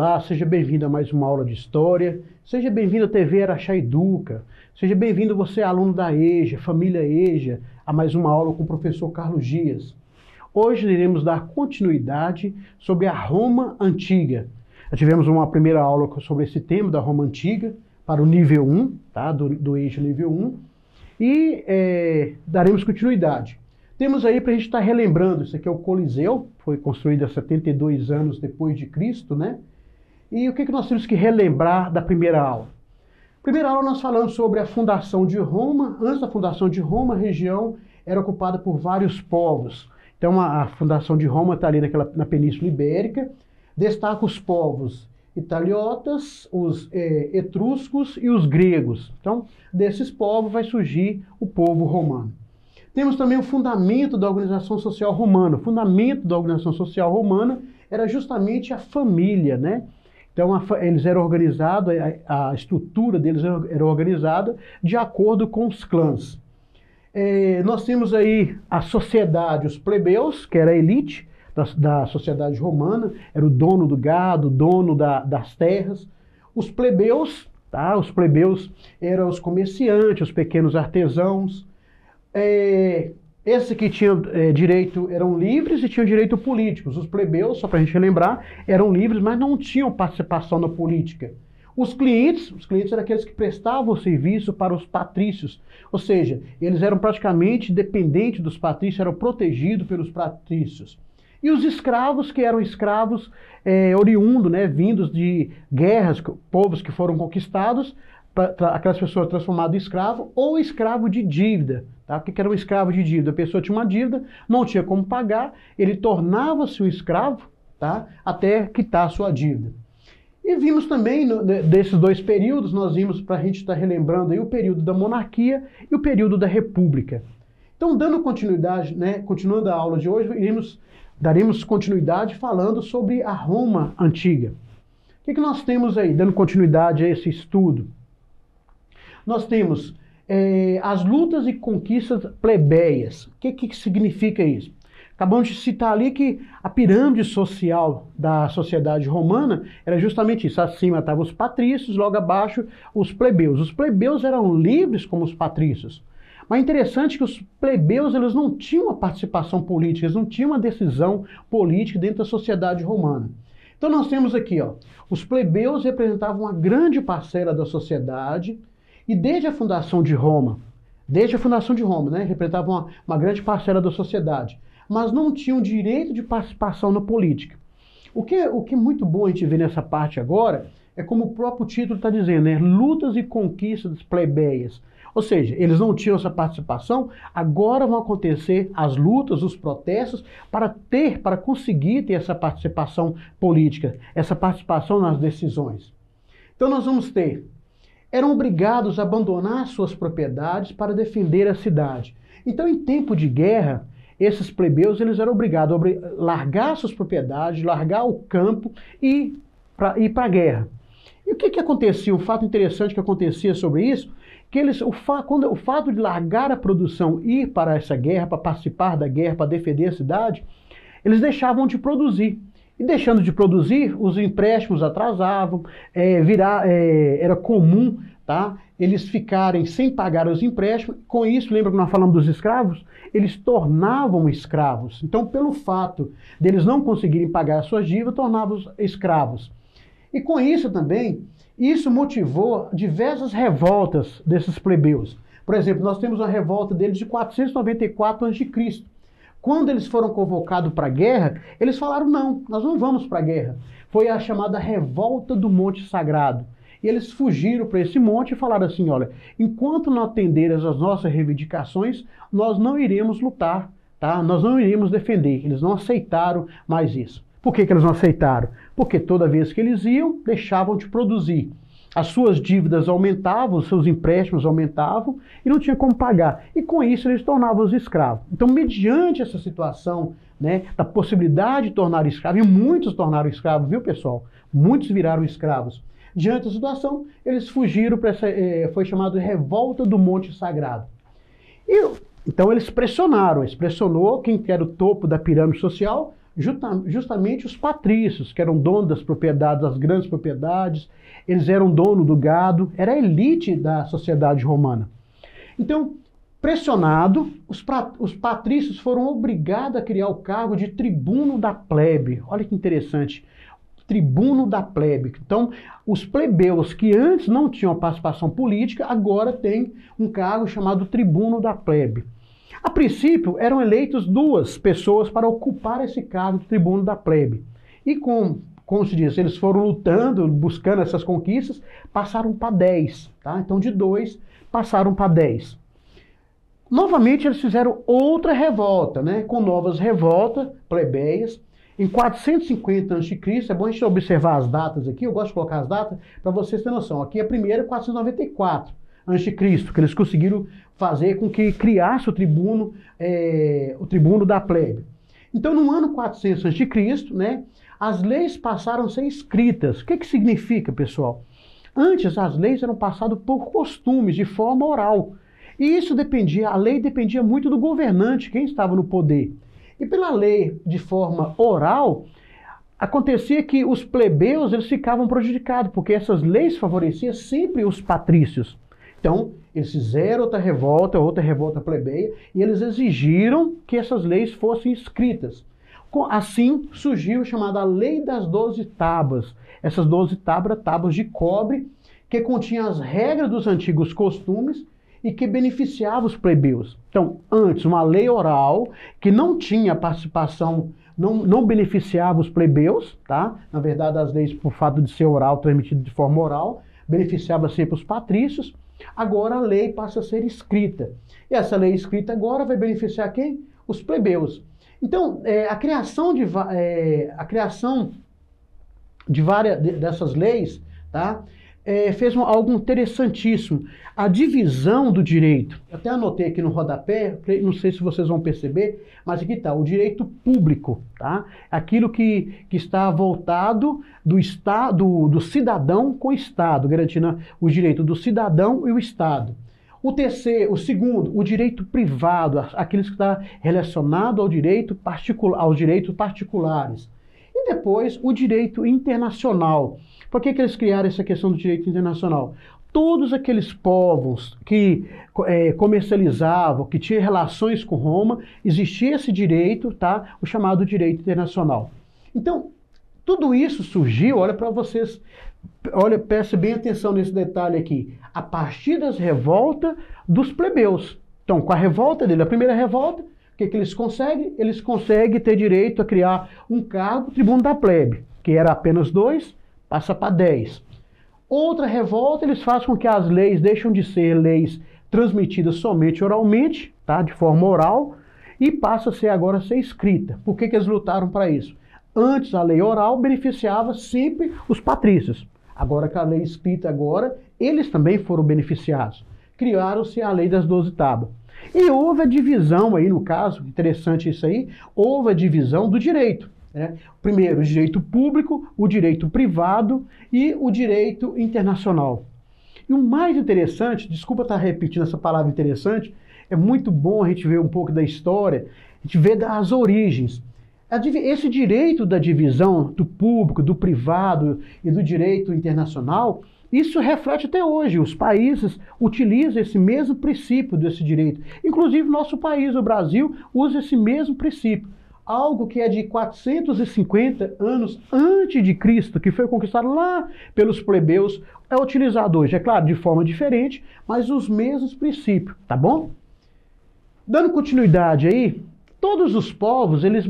Olá, seja bem-vindo a mais uma aula de História, seja bem-vindo à TV Araxá Educa, seja bem-vindo você, aluno da EJA, família EJA, a mais uma aula com o professor Carlos Dias. Hoje iremos dar continuidade sobre a Roma Antiga. Já tivemos uma primeira aula sobre esse tema da Roma Antiga, para o nível 1, tá? do EJA nível 1, e daremos continuidade. Temos aí para a gente estar relembrando, isso aqui é o Coliseu, foi construído há 72 anos depois de Cristo, né? E o que nós temos que relembrar da primeira aula? Primeira aula nós falamos sobre a fundação de Roma. Antes da fundação de Roma, a região era ocupada por vários povos. Então a fundação de Roma está ali na Península Ibérica. Destaca os povos italiotas, os etruscos e os gregos. Então desses povos vai surgir o povo romano. Temos também o fundamento da organização social romana. O fundamento da organização social romana era justamente a família, né? Então, eles eram organizados, a estrutura deles era organizada de acordo com os clãs. Nós temos aí a sociedade, os plebeus, que era a elite da sociedade romana, era o dono do gado, dono das terras. Os plebeus, tá? Os plebeus eram os comerciantes, os pequenos artesãos. Esses que tinham direito eram livres e tinham direito políticos. Os plebeus, só para a gente relembrar, eram livres, mas não tinham participação na política. Os clientes eram aqueles que prestavam serviço para os patrícios, ou seja, eles eram praticamente dependentes dos patrícios, eram protegidos pelos patrícios. E os escravos, que eram escravos oriundos, né, vindos de guerras, povos que foram conquistados, aquelas pessoas transformadas em escravo ou escravo de dívida. Tá? O que era um escravo de dívida? A pessoa tinha uma dívida, não tinha como pagar, ele tornava-se um escravo, tá? Até quitar a sua dívida. E vimos também, desses dois períodos, nós vimos, para a gente estar relembrando aí, o período da monarquia e o período da república. Então, dando continuidade, né, continuando a aula de hoje, daremos continuidade falando sobre a Roma Antiga. O que nós temos aí, dando continuidade a esse estudo? Nós temos as lutas e conquistas plebeias. O que significa isso? Acabamos de citar ali que a pirâmide social da sociedade romana era justamente isso. Acima estavam os patrícios, logo abaixo os plebeus. Os plebeus eram livres como os patrícios. Mas é interessante que os plebeus eles não tinham uma participação política, eles não tinham uma decisão política dentro da sociedade romana. Então nós temos aqui, ó, os plebeus representavam uma grande parcela da sociedade. E desde a fundação de Roma, né, representavam uma grande parcela da sociedade, mas não tinham direito de participação na política. O que é muito bom a gente ver nessa parte agora é como o próprio título está dizendo, né, lutas e conquistas plebeias. Ou seja, eles não tinham essa participação, agora vão acontecer as lutas, os protestos, para conseguir ter essa participação política, essa participação nas decisões. Então nós vamos ter... eram obrigados a abandonar suas propriedades para defender a cidade. Então, em tempo de guerra, esses plebeus eles eram obrigados a largar suas propriedades, largar o campo e ir para a guerra. E o que acontecia? Um fato interessante que acontecia sobre isso, que o fato de largar a produção e ir para essa guerra, para participar da guerra, para defender a cidade, eles deixavam de produzir. E deixando de produzir, os empréstimos atrasavam, era comum, tá, eles ficarem sem pagar os empréstimos. Com isso, lembra que nós falamos dos escravos? Eles tornavam escravos. Então, pelo fato deles não conseguirem pagar as suas dívidas, tornavam-os escravos. E com isso também, isso motivou diversas revoltas desses plebeus. Por exemplo, nós temos uma revolta deles de 494 a.C., quando eles foram convocados para a guerra, eles falaram, não, nós não vamos para a guerra. Foi a chamada Revolta do Monte Sagrado. E eles fugiram para esse monte e falaram assim, olha, enquanto não atenderem as nossas reivindicações, nós não iremos lutar, tá? Nós não iremos defender. Eles não aceitaram mais isso. Por que eles não aceitaram? Porque toda vez que eles iam, deixavam de produzir. As suas dívidas aumentavam, os seus empréstimos aumentavam e não tinha como pagar. E com isso eles tornavam-os escravos. Então, mediante essa situação, né, da possibilidade de tornar escravo, e muitos tornaram escravos, viu pessoal? Muitos viraram escravos. Diante da situação, eles fugiram para essa, foi chamado de Revolta do Monte Sagrado. Então eles pressionou quem era o topo da pirâmide social, justamente os patrícios, que eram donos das propriedades, das grandes propriedades, eles eram dono do gado, era a elite da sociedade romana. Então, pressionado, os patrícios foram obrigados a criar o cargo de tribuno da plebe. Olha que interessante, tribuno da plebe. Então, os plebeus que antes não tinham participação política, agora têm um cargo chamado tribuno da plebe. A princípio, eram eleitos 2 pessoas para ocupar esse cargo de tribuno da plebe. E como se diz, eles foram lutando, buscando essas conquistas, passaram para 10. Tá? Então, de 2, passaram para 10. Novamente, eles fizeram outra revolta, né? Com novas revoltas plebeias. Em 450 a.C., é bom a gente observar as datas aqui, eu gosto de colocar as datas para vocês terem noção. Aqui a primeira é 494 a.C., que eles conseguiram fazer com que criasse o tribuno da plebe. Então, no ano 400 a.C., né, as leis passaram a ser escritas. O que significa, pessoal? Antes, as leis eram passadas por costumes, de forma oral. E isso a lei dependia muito do governante, quem estava no poder. E pela lei de forma oral, acontecia que os plebeus eles ficavam prejudicados, porque essas leis favoreciam sempre os patrícios. Então, eles fizeram outra revolta plebeia, e eles exigiram que essas leis fossem escritas. Assim surgiu a chamada Lei das 12 Tábuas. Essas 12 tábuas de cobre, que continham as regras dos antigos costumes, e que beneficiava os plebeus. Então, antes, uma lei oral que não tinha participação, não beneficiava os plebeus, tá? Na verdade, as leis, por fato de ser oral, transmitido de forma oral, beneficiava sempre os patrícios. Agora a lei passa a ser escrita. E essa lei escrita agora vai beneficiar quem? Os plebeus. Então, a criação de várias dessas leis, tá? Fez algo interessantíssimo. A divisão do direito. Eu até anotei aqui no rodapé, não sei se vocês vão perceber, mas aqui está, o direito público, tá? Aquilo que está voltado do cidadão com o Estado, garantindo o direito do cidadão e o Estado. O segundo, o direito privado, aqueles que está relacionado aos direitos particulares. E depois, o direito internacional. Por que eles criaram essa questão do direito internacional? Todos aqueles povos que comercializavam, que tinham relações com Roma, existia esse direito, tá? O chamado direito internacional. Então, tudo isso surgiu, olha para vocês, preste bem atenção nesse detalhe aqui, a partir das revoltas dos plebeus. Então, com a revolta dele, a primeira revolta, o que eles conseguem? Eles conseguem ter direito a criar um cargo, tribuno da plebe, que era apenas 2, passa para 10. Outra revolta, eles fazem com que as leis deixam de ser leis transmitidas somente oralmente, tá? De forma oral, e passa a ser agora escrita. Por que eles lutaram para isso? Antes, a lei oral beneficiava sempre os patrícios. Agora, com a lei escrita agora, eles também foram beneficiados. Criaram-se a lei das 12 tábuas. E houve a divisão aí, no caso, interessante isso aí, houve a divisão do direito. Primeiro, o direito público, o direito privado e o direito internacional. E o mais interessante, desculpa estar repetindo essa palavra interessante, é muito bom a gente ver um pouco da história, a gente ver das origens. Esse direito da divisão do público, do privado e do direito internacional, isso reflete até hoje. Os países utilizam esse mesmo princípio desse direito. Inclusive, nosso país, o Brasil, usa esse mesmo princípio. Algo que é de 450 anos antes de Cristo, que foi conquistado lá pelos plebeus, é utilizado hoje. É claro, de forma diferente, mas os mesmos princípios, tá bom? Dando continuidade aí, todos os povos, eles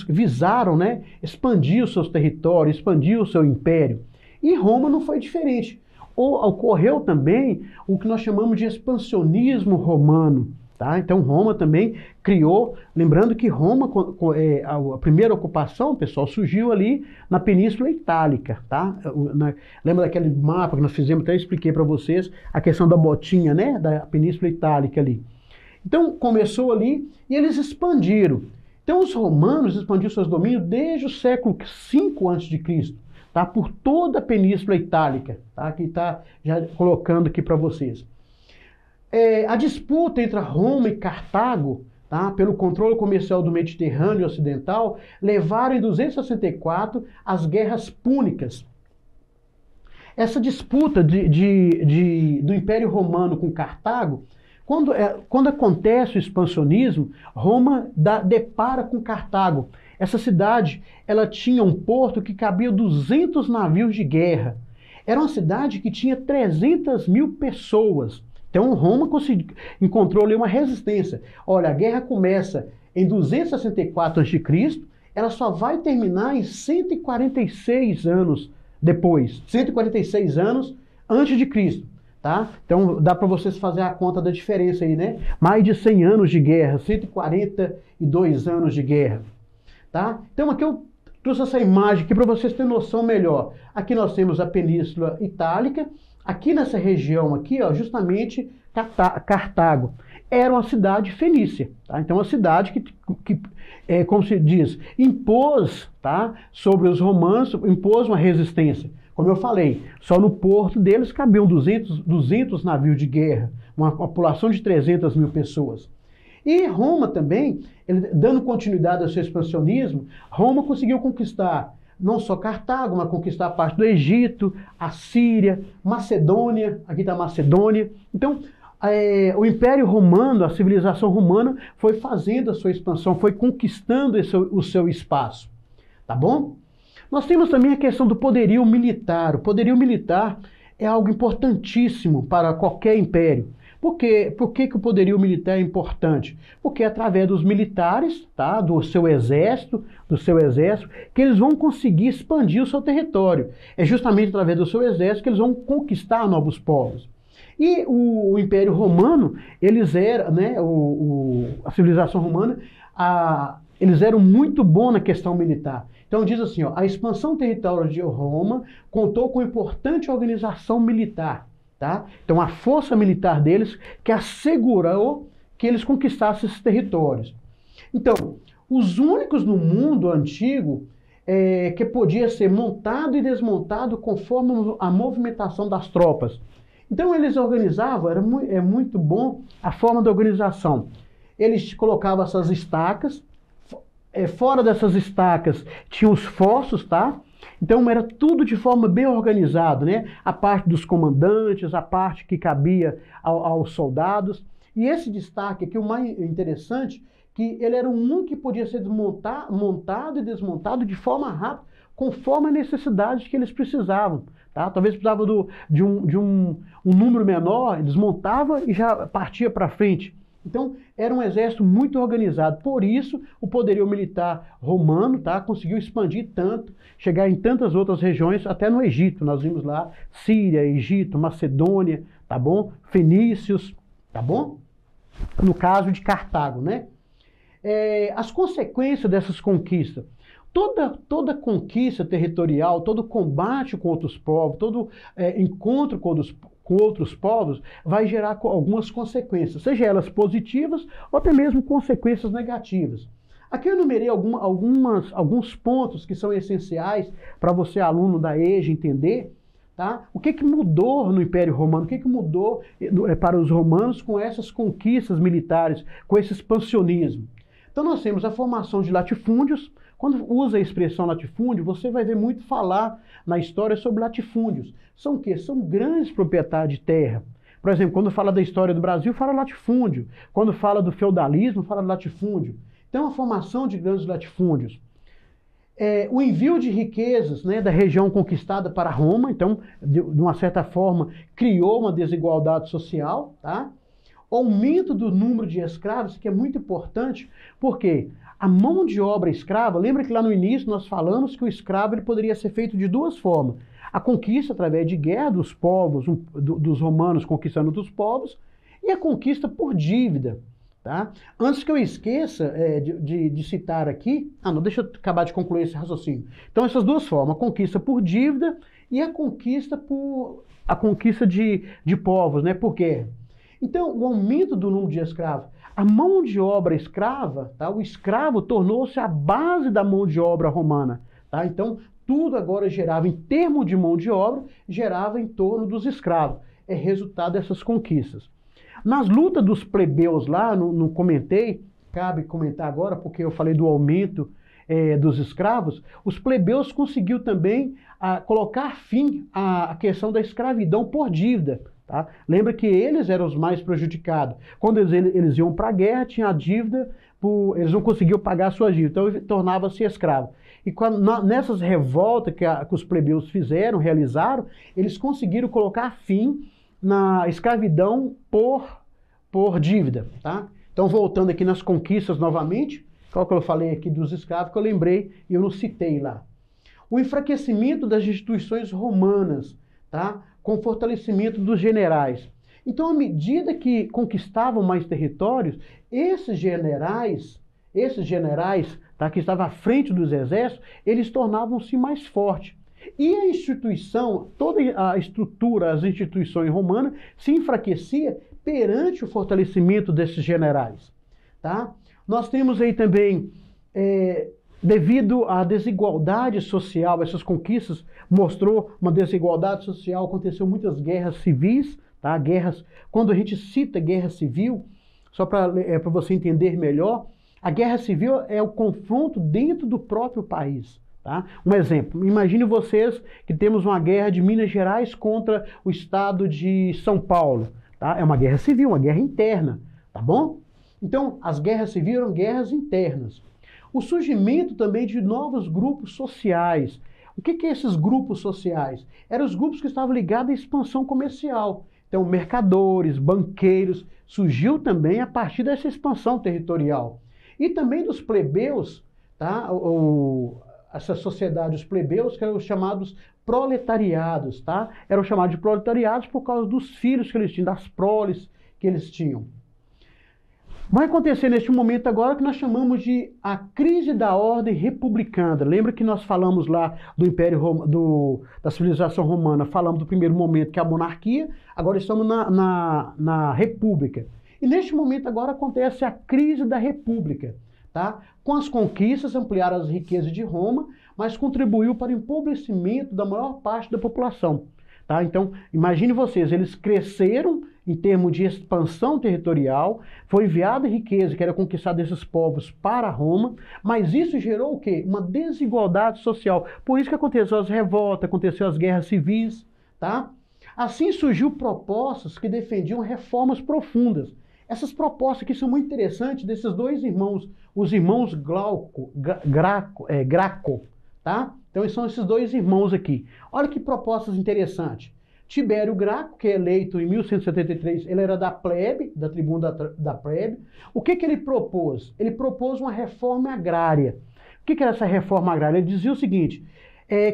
visaram, né, expandir os seus territórios, expandir o seu império. E Roma não foi diferente. Ocorreu também o que nós chamamos de expansionismo romano. Tá? Então Roma também criou, lembrando que Roma, a primeira ocupação, pessoal, surgiu ali na Península Itálica. Tá? Lembra daquele mapa que nós fizemos, até expliquei para vocês, a questão da botinha, né, da Península Itálica ali. Então começou ali e eles expandiram. Então os romanos expandiram seus domínios desde o século V a.C., tá? Por toda a Península Itálica. Tá? Aqui está já colocando aqui para vocês. A disputa entre Roma e Cartago, tá, pelo controle comercial do Mediterrâneo Ocidental, levaram em 264 as guerras púnicas. Essa disputa do Império Romano com Cartago, quando acontece o expansionismo, Roma depara com Cartago. Essa cidade, ela tinha um porto que cabia 200 navios de guerra. Era uma cidade que tinha 300 mil pessoas. Então Roma encontrou ali uma resistência. Olha, a guerra começa em 264 a.C., ela só vai terminar em 146 anos depois, 146 anos antes de Cristo, tá? Então dá para vocês fazer a conta da diferença aí, né? Mais de 100 anos de guerra, 142 anos de guerra, tá? Então aqui eu trouxe essa imagem aqui para vocês terem noção melhor. Aqui nós temos a Península Itálica. Aqui nessa região aqui, ó, justamente Cartago era uma cidade fenícia, tá? Então uma cidade que como se diz, impôs, tá, sobre os romanos, impôs uma resistência. Como eu falei, só no porto deles cabiam 200 navios de guerra, uma população de 300 mil pessoas. E Roma também, dando continuidade ao seu expansionismo, Roma conseguiu conquistar não só Cartago, mas conquistar a parte do Egito, a Síria, Macedônia, aqui está a Macedônia. Então, o Império Romano, a civilização romana, foi fazendo a sua expansão, foi conquistando o seu espaço, tá bom? Nós temos também a questão do poderio militar. O poderio militar é algo importantíssimo para qualquer império. Por que o poderio militar é importante? Porque é através dos militares, tá, do seu exército, que eles vão conseguir expandir o seu território. É justamente através do seu exército que eles vão conquistar novos povos. E o Império Romano, eles eram, né, a civilização romana, eles eram muito bons na questão militar. Então diz assim, ó, a expansão territorial de Roma contou com importante organização militar. Tá? Então a força militar deles que assegurou que eles conquistassem esses territórios. Então, os únicos no mundo antigo que podia ser montado e desmontado conforme a movimentação das tropas. Então eles organizavam, é muito bom a forma da organização. Eles colocavam essas estacas, fora dessas estacas tinham os fossos, tá? Então era tudo de forma bem organizada, né? A parte dos comandantes, a parte que cabia aos soldados. E esse destaque aqui, o mais interessante, que ele era um que podia ser montado e desmontado de forma rápida, conforme a necessidade que eles precisavam. Tá? Talvez precisava de um número menor, desmontava e já partia para frente. Então, era um exército muito organizado. Por isso, o poderio militar romano, tá, conseguiu expandir tanto, chegar em tantas outras regiões, até no Egito. Nós vimos lá Síria, Egito, Macedônia, tá bom? Fenícios, tá bom? No caso de Cartago, né? As consequências dessas conquistas. Toda conquista territorial, todo combate com outros povos, todo encontro com outros povos vai gerar algumas consequências, seja elas positivas ou até mesmo consequências negativas. Aqui eu enumerei alguns pontos que são essenciais para você, aluno da EJA, entender, tá? O que mudou no Império Romano, o que mudou para os romanos com essas conquistas militares, com esse expansionismo. Então nós temos a formação de latifúndios. Quando usa a expressão latifúndio, você vai ver muito falar na história sobre latifúndios. São o quê? São grandes proprietários de terra. Por exemplo, quando fala da história do Brasil, fala latifúndio. Quando fala do feudalismo, fala latifúndio. Então, a formação de grandes latifúndios. O envio de riquezas, né, da região conquistada para Roma, então, de uma certa forma, criou uma desigualdade social, tá? Aumento do número de escravos, que é muito importante, porque a mão de obra escrava, lembra que lá no início nós falamos que o escravo ele poderia ser feito de duas formas. A conquista através de guerra dos povos, dos romanos conquistando outros povos, e a conquista por dívida. Tá? Antes que eu esqueça de citar aqui, não, deixa eu acabar de concluir esse raciocínio. Então essas duas formas, a conquista por dívida e a conquista de povos, né, por guerra. Então, o aumento do número de escravos, a mão de obra escrava, tá? O escravo tornou-se a base da mão de obra romana. Tá? Então, tudo agora gerava, em termos de mão de obra, gerava em torno dos escravos. É resultado dessas conquistas. Nas lutas dos plebeus lá, não comentei, cabe comentar agora, porque eu falei do aumento dos escravos, os plebeus conseguiu também colocar fim à questão da escravidão por dívida. Tá? Lembra que eles eram os mais prejudicados. Quando eles iam para a guerra, tinha a dívida, eles não conseguiam pagar a sua dívida, então tornava-se escravo. E nessas revoltas que os plebeus realizaram, eles conseguiram colocar fim na escravidão por dívida. Tá? Então, voltando aqui nas conquistas novamente, qual que eu falei aqui dos escravos, que eu lembrei e eu não citei lá. O enfraquecimento das instituições romanas, tá? Com o fortalecimento dos generais. Então, à medida que conquistavam mais territórios, esses generais, tá, que estavam à frente dos exércitos, eles tornavam-se mais fortes. E a instituição, toda a estrutura, as instituições romanas, se enfraquecia perante o fortalecimento desses generais. Tá? Nós temos aí também, devido à desigualdade social, essas conquistas mostrou uma desigualdade social, aconteceu muitas guerras civis, tá? Guerras, quando a gente cita guerra civil, só para você entender melhor, a guerra civil é o confronto dentro do próprio país. Tá? Um exemplo, imagine vocês que temos uma guerra de Minas Gerais contra o estado de São Paulo. Tá? É uma guerra civil, uma guerra interna, tá bom? Então, as guerras civis eram guerras internas. O surgimento também de novos grupos sociais. O que são esses grupos sociais? Eram os grupos que estavam ligados à expansão comercial. Então, mercadores, banqueiros, surgiu também a partir dessa expansão territorial. E também dos plebeus, tá? Essa sociedade, os plebeus, que eram os chamados proletariados, tá? Eram chamados de proletariados por causa dos filhos que eles tinham, das proles que eles tinham. Vai acontecer neste momento agora que nós chamamos de a crise da ordem republicana. Lembra que nós falamos lá do Império, da civilização romana, falamos do primeiro momento que é a monarquia, agora estamos na república. E neste momento agora acontece a crise da república. Tá? Com as conquistas, ampliaram as riquezas de Roma, mas contribuiu para o empobrecimento da maior parte da população. Tá? Então, imagine vocês, eles cresceram em termos de expansão territorial, foi enviada riqueza que era conquistada desses povos para Roma, mas isso gerou o quê? Uma desigualdade social. Por isso que aconteceu as revoltas, aconteceu as guerras civis. Tá? Assim surgiu propostas que defendiam reformas profundas. Essas propostas aqui são muito interessantes desses dois irmãos, os irmãos Graco, tá? Então são esses dois irmãos aqui. Olha que propostas interessantes. Tibério Graco, que é eleito em 1173, ele era da plebe, da tribuna da plebe. O que ele propôs? Ele propôs uma reforma agrária. O que era essa reforma agrária? Ele dizia o seguinte,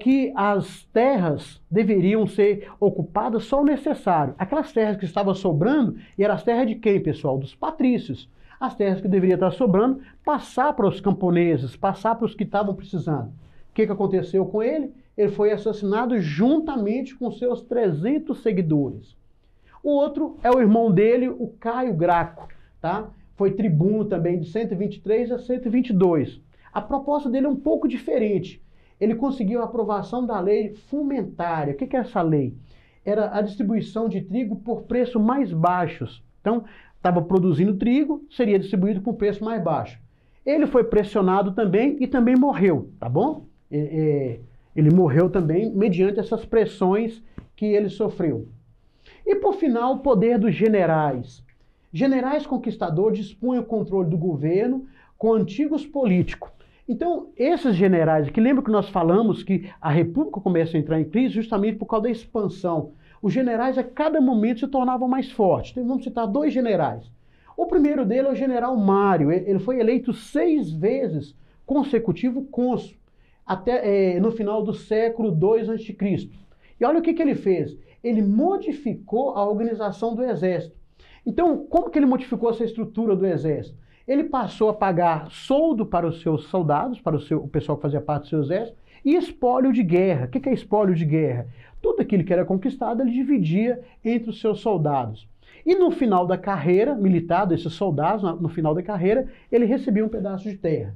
que as terras deveriam ser ocupadas só o necessário. Aquelas terras que estavam sobrando, e eram as terras de quem, pessoal? Dos patrícios. As terras que deveriam estar sobrando, passar para os camponeses, passar para os que estavam precisando. O que aconteceu com ele? Ele foi assassinado juntamente com seus 300 seguidores. O outro é o irmão dele, o Caio Graco. Tá? Foi tribuno também de 123 a 122. A proposta dele é um pouco diferente. Ele conseguiu a aprovação da lei fumentária. O que é essa lei? Era a distribuição de trigo por preços mais baixos. Então, estava produzindo trigo, seria distribuído por preço mais baixo. Ele foi pressionado também e também morreu, tá bom? Ele morreu também mediante essas pressões que ele sofreu. E, por final, o poder dos generais. Generais conquistadores dispunham o controle do governo com antigos políticos. Então, esses generais aqui, lembra que nós falamos que a república começa a entrar em crise justamente por causa da expansão. Os generais a cada momento se tornavam mais fortes. Então, vamos citar dois generais. O primeiro dele é o general Mário. Ele foi eleito 6 vezes consecutivo cônsul, até no final do século II a.C. E olha o que ele fez. Ele modificou a organização do exército. Então, como que ele modificou essa estrutura do exército? Ele passou a pagar soldo para os seus soldados, para o pessoal que fazia parte do seu exército, e espólio de guerra. O que é espólio de guerra? Tudo aquilo que era conquistado, ele dividia entre os seus soldados. E no final da carreira militar desses soldados, no final da carreira, ele recebia um pedaço de terra.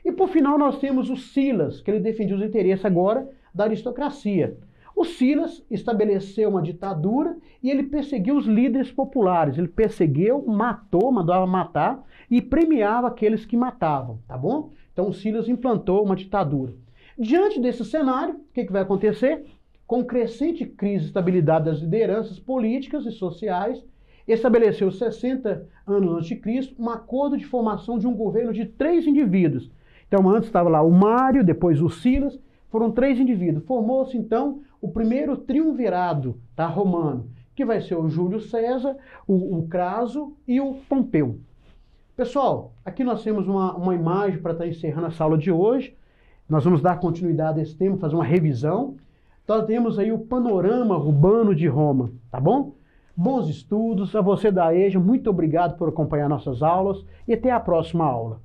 E por final nós temos o Silas, que ele defendia os interesses agora da aristocracia. O Silas estabeleceu uma ditadura e ele perseguiu os líderes populares. Ele perseguiu, matou, mandava matar e premiava aqueles que matavam, tá bom? Então o Silas implantou uma ditadura. Diante desse cenário, o que vai acontecer? Com crescente crise e estabilidade das lideranças políticas e sociais, estabeleceu 60 anos antes de Cristo um acordo de formação de um governo de 3 indivíduos. Então antes estava lá o Mário, depois o Silas, foram 3 indivíduos. Formou-se então o primeiro triunvirado, tá, romano, que vai ser o Júlio César, o Craso e o Pompeu. Pessoal, aqui nós temos uma imagem para estar encerrando essa aula de hoje. Nós vamos dar continuidade a esse tema, fazer uma revisão. Então temos aí o panorama urbano de Roma, tá bom? Bons estudos, a você da EJA, muito obrigado por acompanhar nossas aulas e até a próxima aula.